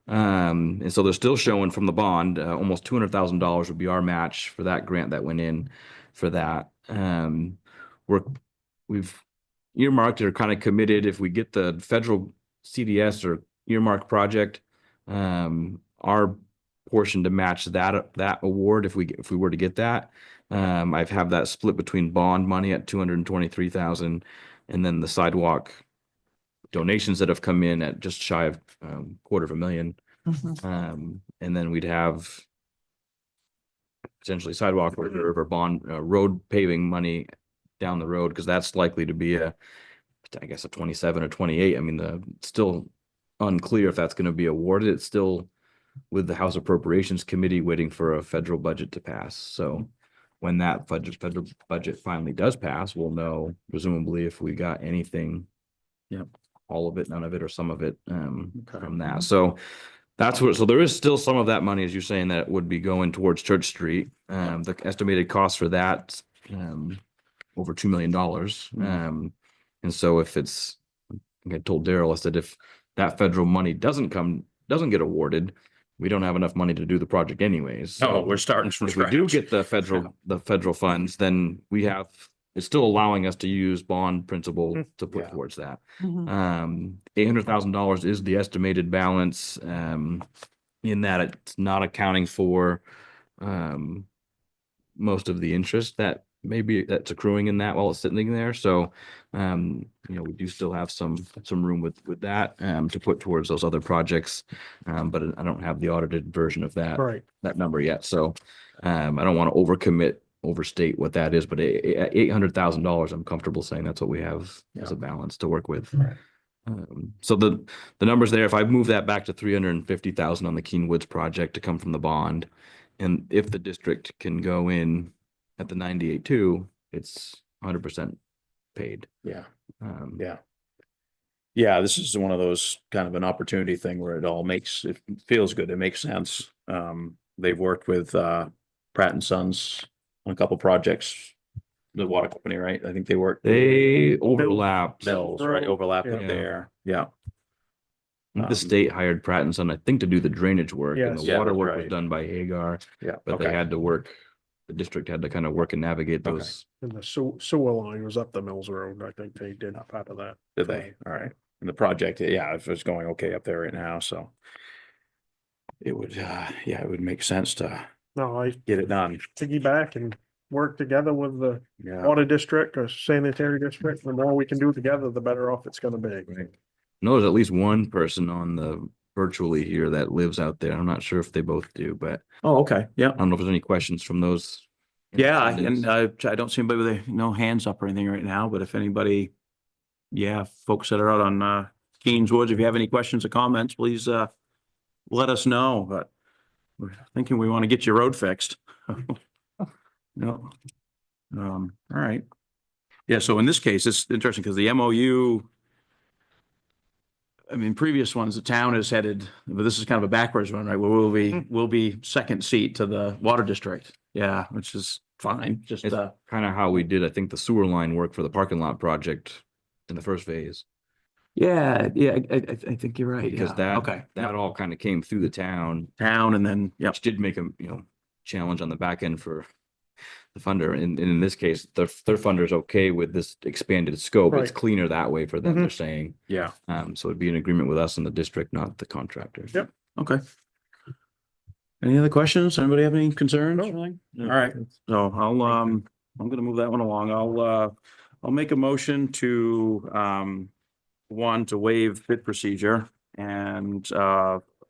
And so they're still showing from the bond, almost $200,000 would be our match for that grant that went in for that. We've earmarked or kind of committed if we get the federal CDS or earmark project, our portion to match that award if we were to get that. I've have that split between bond money at 223,000 and then the sidewalk donations that have come in at just shy of $250,000. And then we'd have potentially sidewalk reserve or bond road paving money down the road, because that's likely to be I guess a 27 or 28. I mean, it's still unclear if that's going to be awarded. It's still with the House Appropriations Committee waiting for a federal budget to pass. So when that federal budget finally does pass, we'll know presumably if we got anything. Yep. All of it, none of it, or some of it from that. So that's what, so there is still some of that money, as you're saying, that would be going towards Church Street. The estimated cost for that, over $2 million. And so if it's, like I told Daryl, I said, if that federal money doesn't get awarded, we don't have enough money to do the project anyways. So Oh, we're starting from if we scratch. do get the federal funds, then it's still allowing us to use bond principal to put Yeah. towards that. Mhm. $800,000 is the estimated balance, in that it's not accounting for, most of the interest that that's accruing in that while it's sitting there. So, we do still have some room with that, to put towards those other projects. But I don't have the audited version of that Right. number yet. So, I don't want to overstate what that is, but $800,000, I'm comfortable saying that's what we have as a balance to work with. Right. So the numbers there, if I move that back to 350,000 on the Keen Woods project to come from the bond, and if the district can go in at the 98.2, it's 100% paid. Yeah, Um, yeah. Yeah, this is one of those kind of an opportunity thing where it feels good. It makes sense. They've worked with Pratt and Sons on a couple projects, the water company, right? I think they worked. They overlapped. Mills, right? Overlap up Yeah. there. Yeah. The state hired Pratt and Son, I think, to do the drainage work, and Yes. the Yeah, water that's work was right. done by Hagar, Yeah. but they Okay. had to work. The district had to kind of work and navigate Okay. those. And the sewer line was up the Mills Road. I think they did part of that. Did they? All right. And the project, yeah, it's going okay up there right now. So it would, it would make sense to No, I get it done. piggyback and work together with the Yeah. water district or sanitary district. The more we can do together, the better off it's gonna be. Right. No, there's at least one person on the virtually here that lives out there. I'm not sure if they both do, but Oh, okay. Yeah. I don't know if there's any questions from those. in Yeah, attendance. and I don't see anybody with no hands up or anything right now, but if anybody, folks that are out on Keens Woods, if you have any questions or comments, please let us know, but we're thinking we want to get your road fixed. No. All right. Yeah, so in this case, it's interesting because the MOU, I mean, previous ones, the town has headed, but this is kind of a backwards one, right? Where we'll be second seat to the water district. Yeah, which is fine. Just It's kind of how we did, I think, the sewer line work for the parking lot project in the first phase, yeah, I think you're right. because Yeah. Okay. that all kind of came through the town, Town and then, yep. which did make a, challenge on the back end for the funder. And in this case, their funder is okay with this expanded scope. It's Right. cleaner that way for them, they're saying. Yeah. So it'd be an agreement with us and the district, not the contractor. Yep. Okay. Any other questions? Anybody have any concerns? No. or anything? All right, so I'm gonna move that one along. I'll make a motion to one, to waive bid procedure and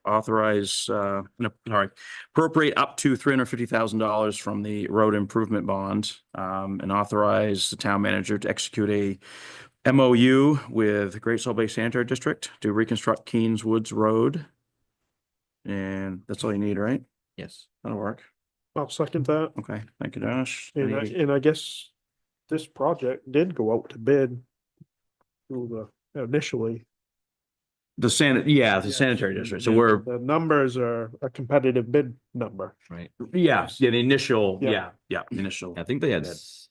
authorize, no, sorry, appropriate up to $350,000 from the road improvement bond, and authorize the town manager to execute a MOU with Great Salt Bay Sanitary District to reconstruct Keens Woods Road. And that's all you need, right? Yes. That'll work. I'll second that. Okay, thank you, Josh. And I guess this project did go out to bid through initially. The sanitary district. So we're, The numbers are a competitive bid number, Right. yeah, the initial, Yeah. initial. I think they had Bid. 6.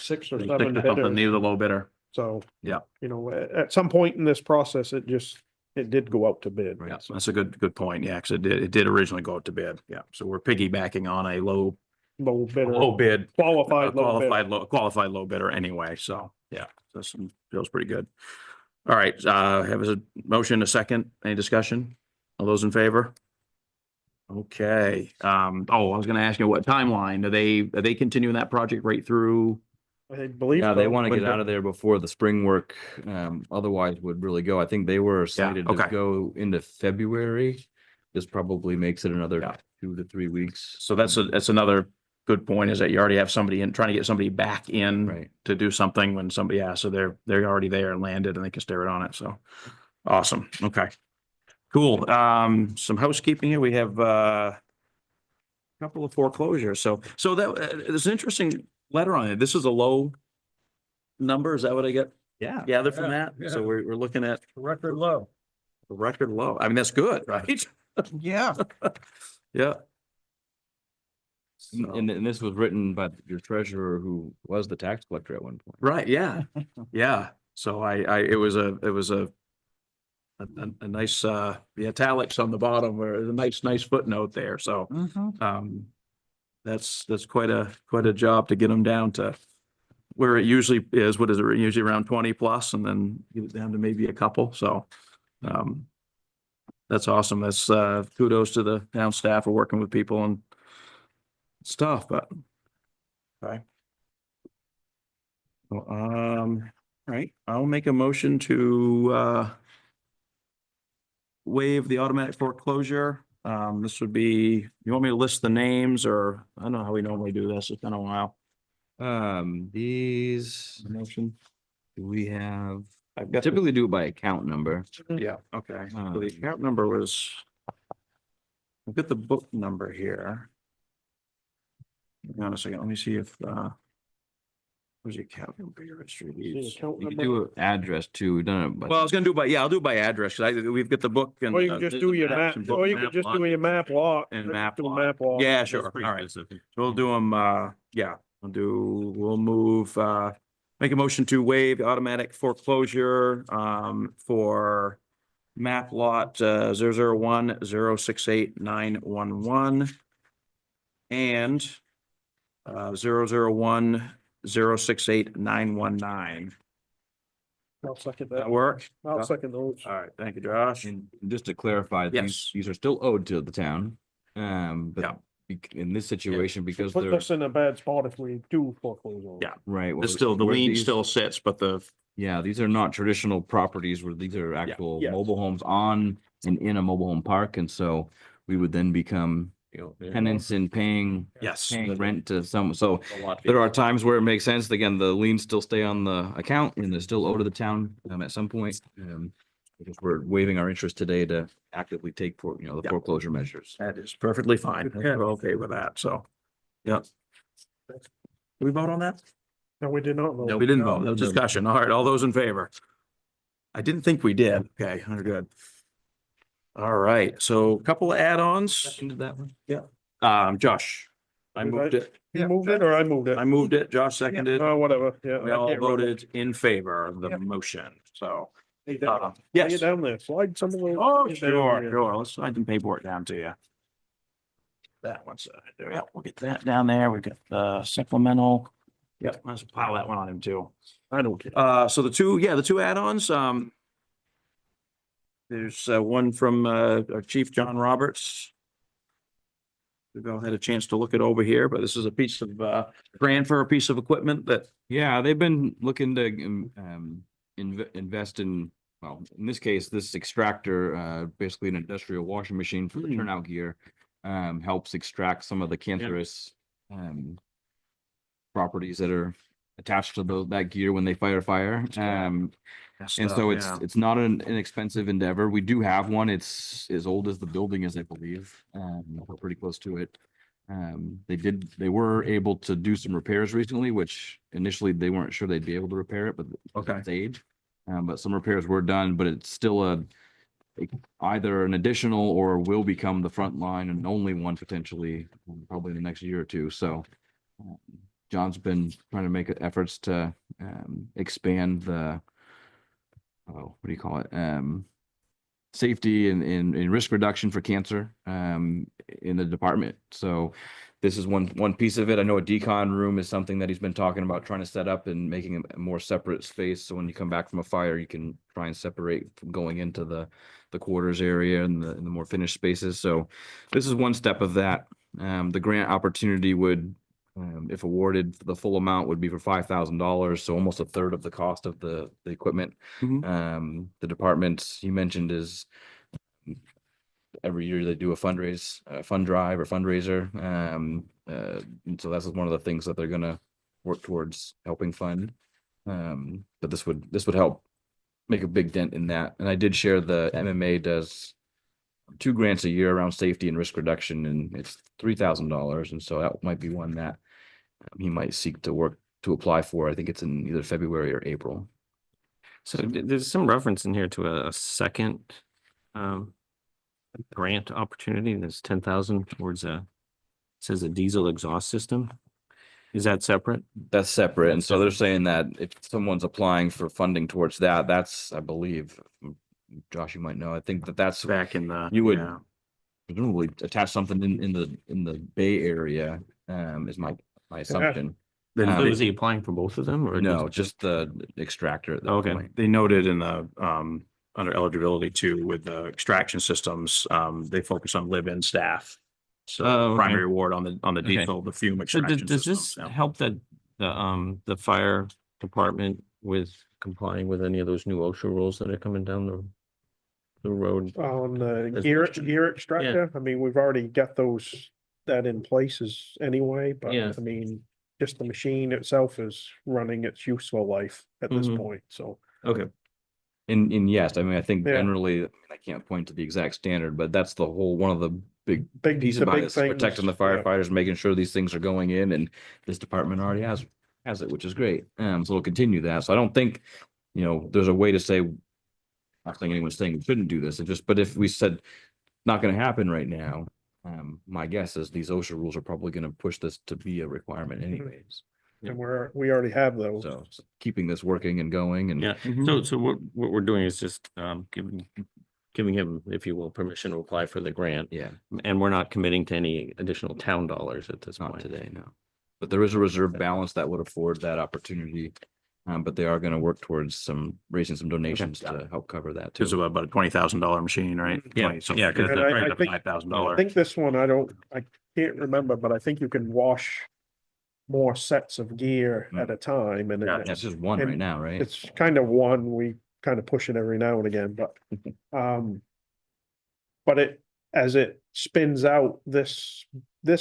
6 or Stick 7 to something, bidders. neither the low bidder. So, Yeah. you know, at some point in this process, it did go out to bid. Right. Yeah, so that's a good point. Yeah, because it did originally go out to bid. Yeah, so we're piggybacking on a low bid. Qualified low bid. Qualified low bidder anyway, so, yeah, this feels pretty good. All right, have a motion, a second, any discussion? All those in favor? Okay, I was gonna ask you what timeline, are they continuing that project right through? I believe Yeah, they so. want to get Winter. out of there before the spring work, otherwise would really go. I think they were slated to okay. go into February. This probably makes it another Yeah. 2 to 3 weeks. So that's another good point, is that you already have somebody in, trying to get somebody back in Right. to do something when somebody, so they're already there and landed and they can start on it, so. Awesome, okay. Cool, some housekeeping here, we have, couple of foreclosures, so that, there's an interesting letter on it, this is a low number, is that what I get Yeah. gathered from Yeah, that? So yeah. we're looking at Record low. a record low, I mean, that's good, right? Yeah, Yeah. And this was written by your treasurer, who was the tax collector at one point. Right, yeah, yeah. So it was a nice, the italics on the bottom were a nice footnote there. So, mhm. that's quite a job to get them down to where it usually is. What is it? Usually around 20 plus, and then get it down to maybe a couple. So, that's awesome. That's, kudos to the town staff for working with people and stuff, but, okay. Well, right, I'll make a motion to, waive the automatic foreclosure. This would be, you want me to list the names, or I don't know how we normally do this. It's been a while. These, Motion. do we have, I've got the- typically do it by account number. Yeah, okay. So the account number was, I've got the book number here. Hang on a second, let me see if, where's the account number here? It's See the released. account You can number? do an address too. We've done it. Well, I was gonna do I'll do by address, because we've got the book and. Or you can just there's do the your maps map, and book or you map could just lot do your map lot. and Just map do a lot. map lot. Yeah, sure, all right. We'll do them, yeah, we'll move, make a motion to waive the automatic foreclosure, for map lot, 001-068-911 and, 001-068-919. I'll second That that. work? I'll second those. All right, thank you, Josh. And just to clarify, Yes. these are still owed to the town. Yeah. But in this situation, because Put they're, us in a bad spot if we do foreclose on it. Yeah. right. well, It's still, the where lien these- still sits, but Yeah, these are not traditional properties where these are actual yes. mobile homes on and in a mobile home park. And so we would then become tenants and paying yes. rent to some, so A lot. there are times where it makes sense. Again, the liens still stay on the account and they're still owed to the town at some point. Because we're waiving our interest today to actively take the Yeah. foreclosure measures. That is perfectly fine. We're okay with that, so, yeah. Did we vote on that? No, we did not vote. No, we didn't vote. No discussion. All right, all those in favor? I didn't think we did. Okay, we're good. All right, so a couple of add-ons. Into that one? Josh, I Did moved it. You moved it or I moved it? I moved it. Josh seconded. Oh, whatever, yeah. We I all can't remember. voted in favor of the Yep. motion, so. Hey, down- Lay Yes. it down there, slide some of those. Oh, down sure, there. sure. Let's slide the paperwork down to you. That one side. There, yeah, we'll get that down there. We've got the supplemental. Yep, let's pile that one on him too. I don't care. So the two add-ons, there's one from our Chief John Roberts. We've all had a chance to look it over here, but this is a piece of grant for a piece of equipment that, Yeah, they've been looking to invest in, well, in this case, this extractor, basically an industrial washing machine for the Hmm. turnout gear, helps extract some of the cancerous properties that are attached to that gear when they fight a fire. And so it's not an inexpensive endeavor. We do have one. It's as old as the building is, I believe. We're pretty close to it. They were able to do some repairs recently, which initially they weren't sure they'd be able to repair it, but Okay. it's age. But some repairs were done, but it's still either an additional or will become the front line and only one potentially, probably in the next year or two. So John's been trying to make efforts to expand the, what do you call it? Safety and risk reduction for cancer in the department. So this is one piece of it. I know a decon room is something that he's been talking about trying to set up and making a more separate space. So when you come back from a fire, you can try and separate from going into the quarters area and the more finished spaces. So this is one step of that. The grant opportunity would, if awarded, the full amount would be for $5,000. So almost a third of the cost of the equipment. Mhm. The department you mentioned is every year they do a fund drive or fundraiser. And so that's one of the things that they're gonna work towards helping fund. But this would help make a big dent in that. And I did share the MMA does 2 grants a year around safety and risk reduction, and it's $3,000. And so that might be one that he might seek to work to apply for. I think it's in either February or April. So there's some reference in here to a second grant opportunity. There's 10,000 towards says a diesel exhaust system. Is that separate? That's separate. And That's so they're separate. saying that if someone's applying for funding towards that, that's, I believe, Josh, you might know, I think that's Back in the. You would- yeah. presumably attach something in the Bay Area, is my assumption. Then So they- is he applying for both of them or? No, just the extractor at that Okay. point. They noted in the, under eligibility too, with the extraction systems, they focus on live-in staff. So Oh, okay. primary award on the Okay. diesel, the fume So extraction does systems. this yeah. help the fire department with complying with any of those new OSHA rules that are coming down the road? On the As gear, much- gear extractor, I mean, we've already got that in places anyway, but Yeah. I mean, just the machine itself is running its useful life at this Mhm. point, so. Okay. And yes, I mean, I think Yeah. generally, I can't point to the exact standard, but that's the whole, one of the big piece The about big it, is protecting the things, yeah. firefighters, making sure these things are going in, and this department already has it, which is great. So we'll continue that. So I don't think, there's a way to say, not saying anyone's saying we shouldn't do this, but if we said not gonna happen right now, my guess is these OSHA rules are probably gonna push this to be a requirement anyways. And we already have those. So keeping this working and going and. Yeah. Mhm. So what we're doing is just giving him, if you will, permission to apply for the grant. Yeah, And we're not committing to any additional town dollars at this not point. today, no. But there is a reserve balance that would afford that opportunity. But they are gonna work towards raising some donations got to help cover that It's too. about a $20,000 machine, right? Yeah, 20 something. yeah, 'cause And I think- $5,000. I think this one, I can't remember, but I think you can wash more sets of gear at a time, and Yeah, That's just one right and now, right? it's kind of one, we kind of push it every now and again, but, but as it spins out, this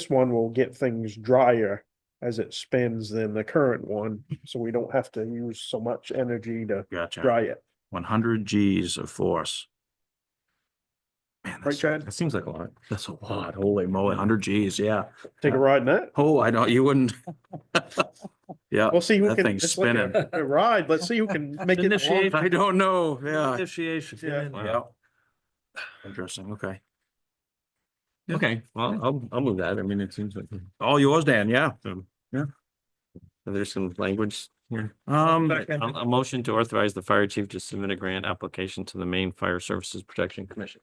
one will get things drier as it spins than the current one, so we don't have to use so much energy to Gotcha. dry it. 100 Gs of force. Man, Right, that's, Chad? That seems like a lot. that's a lot. Holy moly, 100 Gs, yeah. Take a ride in that? Oh, I know, you wouldn't. Yeah, We'll see who that can, thing's it's like spinning. a ride, let's see who can make it. Initiate. I don't know, yeah. Initiation. Yeah. Yeah. Interesting, okay. Yeah. Okay, well, I'll move that. I mean, it seems like. All yours, Dan, yeah. There's some language here. Um, A motion to authorize the fire chief to submit a grant application to the Maine Fire Services Protection Commission.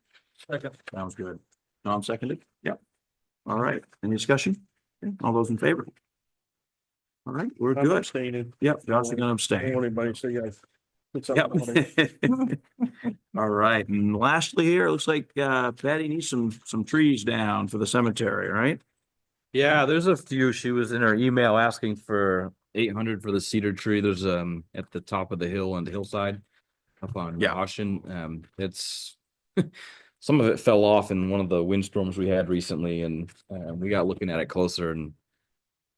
sounds good. Tom seconded? Yep. All right, any discussion? All those in favor? All right, we're I'm good. abstaining. Yep, Josh is gonna I don't abstain. want anybody to say yes. It's up to me. Yep. All right, and lastly here, it looks like Patty needs some trees down for the cemetery, right? Yeah, there's a few. She was in her email asking for 800 for the cedar tree. There's at the top of the hill on the hillside up on Yeah. Goshen. It's some of it fell off in one of the windstorms we had recently, and we got looking at it closer, and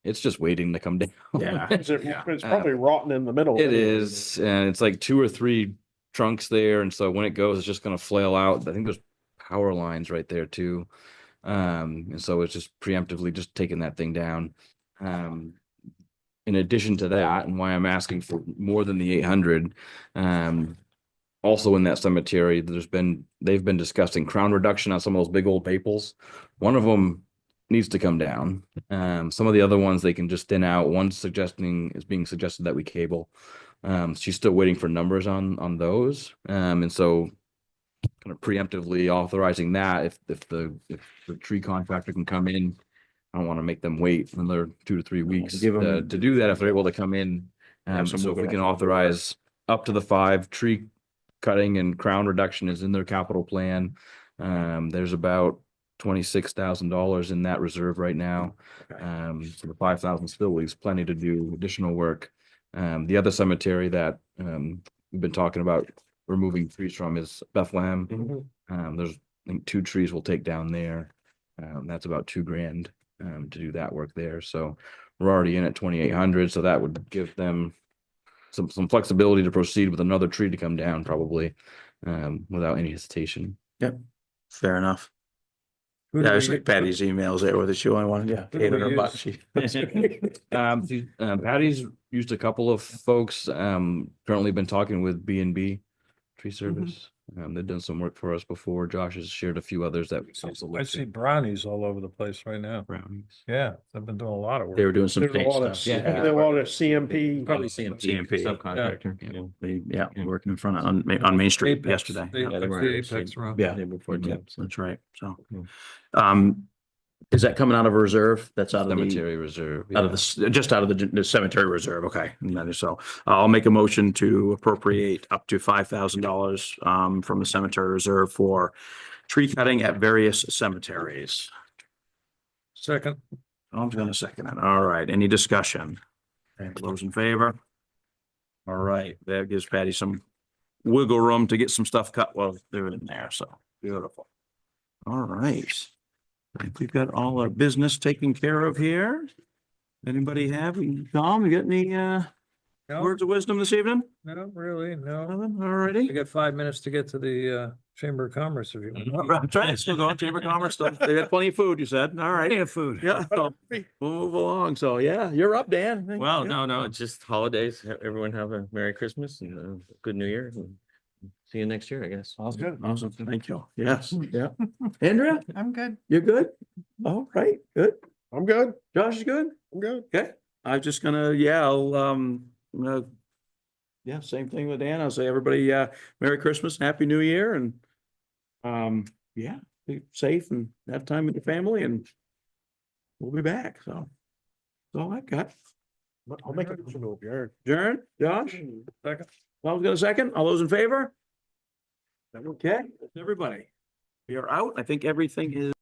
it's just waiting to come down. Yeah. It's probably rotten in the middle. It is, and it's like 2 or 3 trunks there, and so when it goes, it's just gonna flail out. I think there's power lines right there too. And so it's just preemptively just taking that thing down. In addition to that, and why I'm asking for more than the 800, also in that cemetery, they've been discussing crown reduction on some of those big old maples. One of them needs to come down. Some of the other ones they can just thin out. One's being suggested that we cable. She's still waiting for numbers on those. And so kind of preemptively authorizing that if the tree contractor can come in. I don't want to make them wait another 2 to 3 weeks give 'em- to do that if they're able to come in. Have some So if we wiggle can room. authorize up to the 5 tree cutting and crown reduction is in their capital plan. There's about $26,000 in that reserve right now. So the 5,000 still leaves plenty to do additional work. The other cemetery that we've been talking about removing trees from is Bethlehem. There's, I think, 2 trees we'll take down there. That's about $2,000 to do that work there. So we're already in at 2,800. So that would give them some flexibility to proceed with another tree to come down probably without any hesitation. Yep, fair enough. Who Yeah, do I was we- like Patty's emails there with the shoe. I wanted, yeah, Who do we 800 bucks. Patty's used a couple of folks, currently been talking with B&B Tree Service. They've done some work for us before. Josh has shared a few others that we also I looked see at. brownies all over the place right now. Brownies. Yeah, I've been doing a lot of work. They were doing some There's a paint lot of, stuff. there's a lot of CMP. Probably CMP CMP. subcontractor. Yeah. Yeah, working in front of, on Main Street Apex. yesterday. They- Yeah, that's were- the Apex round. Yeah, Yeah. that's right. So, Yeah. is that coming out of reserve? That's out of the, Cemetery reserve. out of the, just out of the cemetery reserve? Okay. And that is so, I'll make a motion to appropriate up to $5,000 from the cemetery reserve for tree cutting at various cemeteries. Second, I'm gonna second it. All right, any discussion? Okay, those in favor? All right, that gives Patty some wiggle room to get some stuff cut while they're in there, so beautiful. All right. I think we've got all our business taken care of here. Anybody have, Tom, you got any no, words of wisdom this evening? no, really, no. Nothing, all We righty. got 5 minutes to get to the Chamber of Commerce if you want. I'm trying to still go, Chamber of Commerce, still, they got plenty of food, you said, all right. Plenty of food. Yeah, so we'll move along, so yeah, you're up, Dan. Well, Yeah. no, it's just holidays. Everyone have a Merry Christmas and a good New Year. And see you next year, I guess. Awesome, awesome, thank you, yes, yeah. Andrea, I'm good. you're good? All right, good. I'm good. Josh is good? I'm good. Okay, I'm just gonna, yeah, I'll, yeah, same thing with Dan. I'll say everybody, Merry Christmas, and Happy New Year, and, yeah, be safe and have time with your family, and we'll be back, so. That's all I've got. I'll make a motion to adjourn. Jern, Josh, Second. Tom's got a second. All those in favor? Okay, everybody. We are out. I think everything is.